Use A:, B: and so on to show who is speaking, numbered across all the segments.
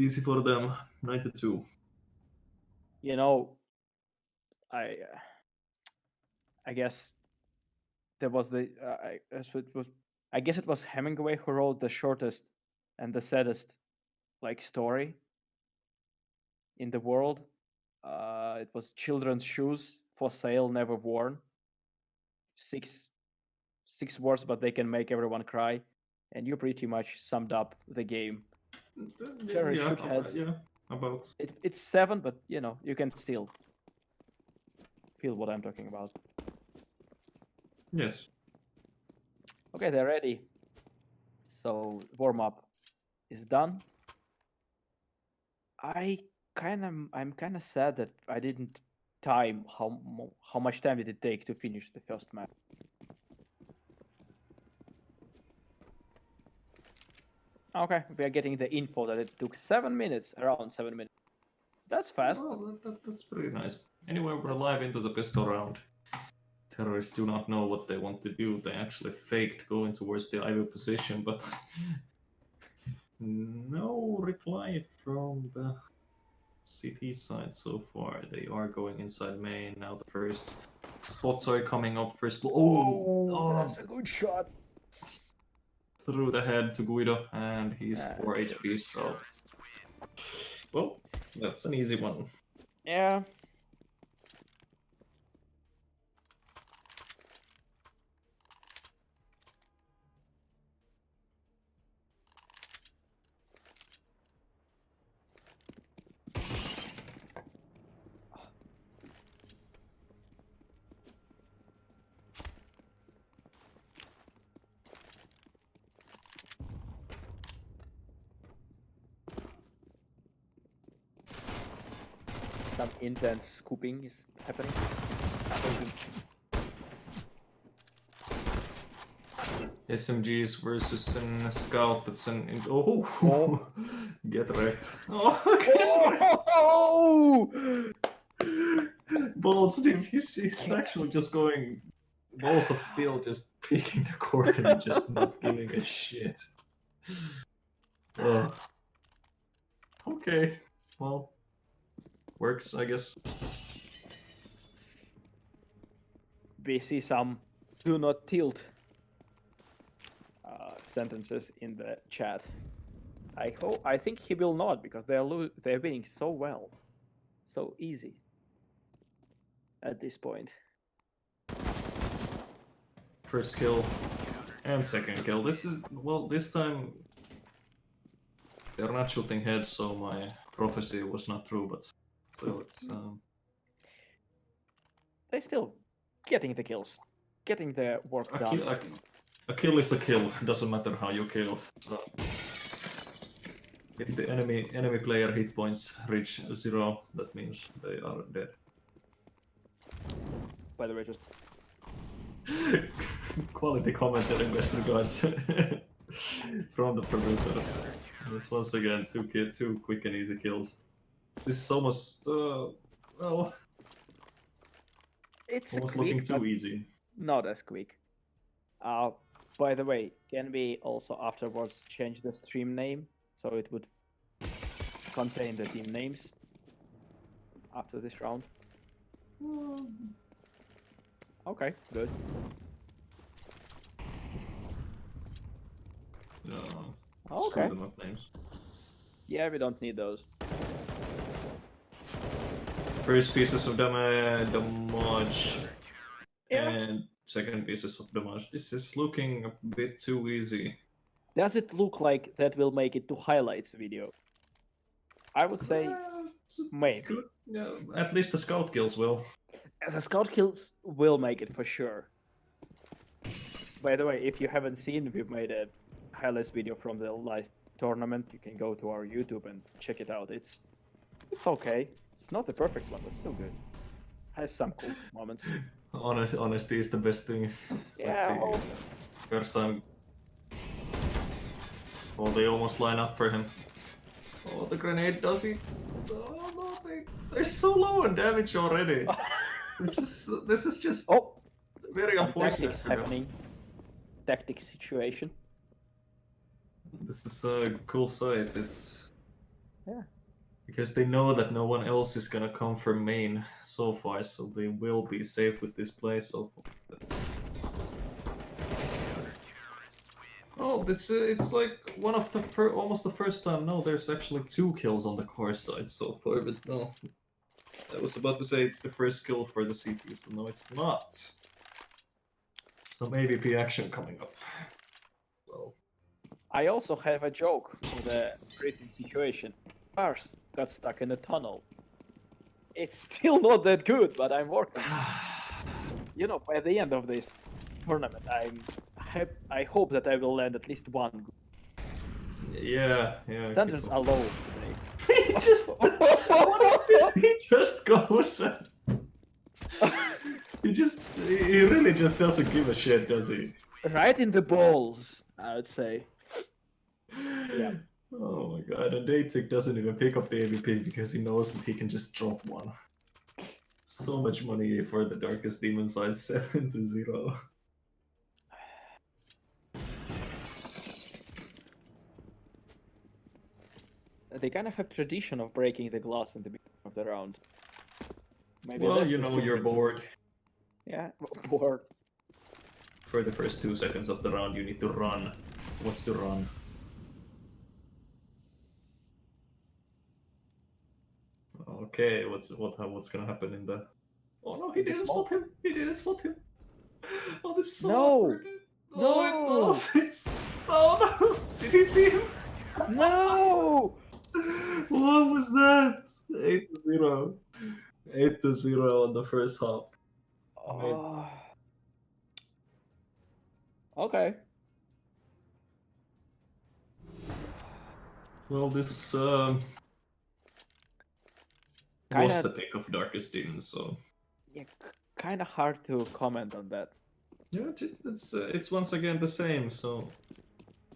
A: Easy for them. 92.
B: You know, I guess there was I guess it was Hemingway who wrote the shortest and the saddest like story in the world. It was children's shoes for sale, never worn. Six words, but they can make everyone cry. And you pretty much summed up the game. Cherry Shookheads.
A: Yeah, about.
B: It's 7, but you know you can still feel what I'm talking about.
A: Yes.
B: Okay, they're ready. So warm up is done. I'm kind of sad that I didn't time how much time did it take to finish the first map. Okay, we are getting the info that it took 7 minutes, around 7 minutes. That's fast.
A: Well, that's pretty nice. Anyway, we're live into the pistol round. Terrorists do not know what they want to do. They actually faked going towards the Ivy position, but no reply from the CT side so far. They are going inside main. Now the first spots are coming up. First,
B: That's a good shot.
A: Through the head to Guido, and he's 4 HP, so... Well, that's an easy one.
B: Yeah. Some intense scooping is happening.
A: SMGs versus a scout that's an... Get wrecked. Balls, dude, he's actually just going... Balls of steel, just peeking the corner and just not giving a shit. Okay, well... Works, I guess.
B: We see some "do not tilt" sentences in the chat. I think he will not, because they're winning so well, so easy at this point.
A: First kill and second kill. This time they're not shooting heads, so my prophecy was not true, but still it's...
B: They're still getting the kills, getting the work done.
A: A kill is a kill, doesn't matter how you kill. If the enemy player hit points reach 0, that means they are dead.
B: By the way, just...
A: Quality commentary, best regards from the producers. It's once again two quick and easy kills. This is almost well,
B: it's
A: almost
B: quick,
A: looking too easy.
B: Not as quick. By the way, can we also afterwards change the stream name so it would contain the team names after this round? Okay, good. Okay.
A: Screw them up names.
B: Yeah, we don't need those.
A: First pieces of damage,
B: Yeah.
A: and second pieces of damage. This is looking a bit too easy.
B: Does it look like that will make it to highlights video? I would say maybe.
A: Yeah, at least the scout kills will.
B: The scout kills will make it for sure. By the way, if you haven't seen, we've made a highlights video from the last tournament. You can go to our YouTube and check it out. It's okay. It's not the perfect one, but still good. Has some cool moments.
A: Honesty is the best thing.
B: Yeah.
A: Let's see. First time. Oh, they almost line up for him. Oh, the grenade does it. Oh no, they're so low on damage already. This is just very unfortunate.
B: Tactics happening. Tactics situation.
A: This is a cool sight. It's
B: Yeah.
A: Because they know that no one else is gonna come from main so far, so they will be safe with this play so far. Oh, this it's like one of the almost the first time. No, there's actually 2 kills on the core side so far, but no. I was about to say it's the first kill for the CTs, but no, it's not. Some AVP action coming up. Well,
B: I also have a joke with a freezing situation. Cars got stuck in a tunnel. It's still not that good, but I'm working. You know, by the end of this tournament, I hope that I will land at least one.
A: yeah.
B: Standards are low today.
A: He just what is this? He just goes. He really just doesn't give a shit, does he?
B: Right in the balls, I would say. Yeah.
A: Oh my god, and Datic doesn't even pick up the AVP because he knows that he can just drop one. So much money for the Darkest Demon side, 7-0.
B: They kind of have tradition of breaking the glass in the beginning of the round. Maybe
A: Well,
B: that's
A: you
B: the
A: know, you're
B: secret.
A: bored.
B: Yeah, bored.
A: For the first 2 seconds of the round, you need to run. What's to run? Okay, what's gonna happen in the? Oh no, he didn't spot him. He didn't spot him. Oh, this is so awkward.
B: No!
A: It's oh no! Did he see him?
B: No!
A: What was that? 8-0. 8-0 on the first half.
B: Oh. Okay.
A: Well, this was the pick of Darkest Demons, so
B: Yeah, kind of hard to comment on that.
A: yeah, it's once again the same. So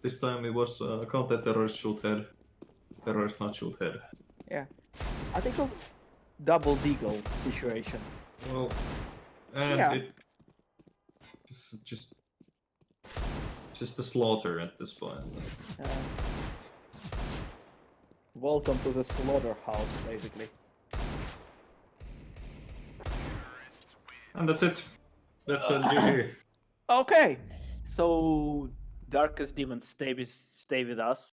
A: this time it was counter terrorist shoot head, terrorist not shoot head.
B: Yeah, I think a double deagle situation.
A: Well, and
B: Yeah.
A: it just a slaughter at this point.
B: Welcome to the slaughterhouse, basically.
A: And that's it. That's GG.
B: Okay, so Darkest Demons stay with us.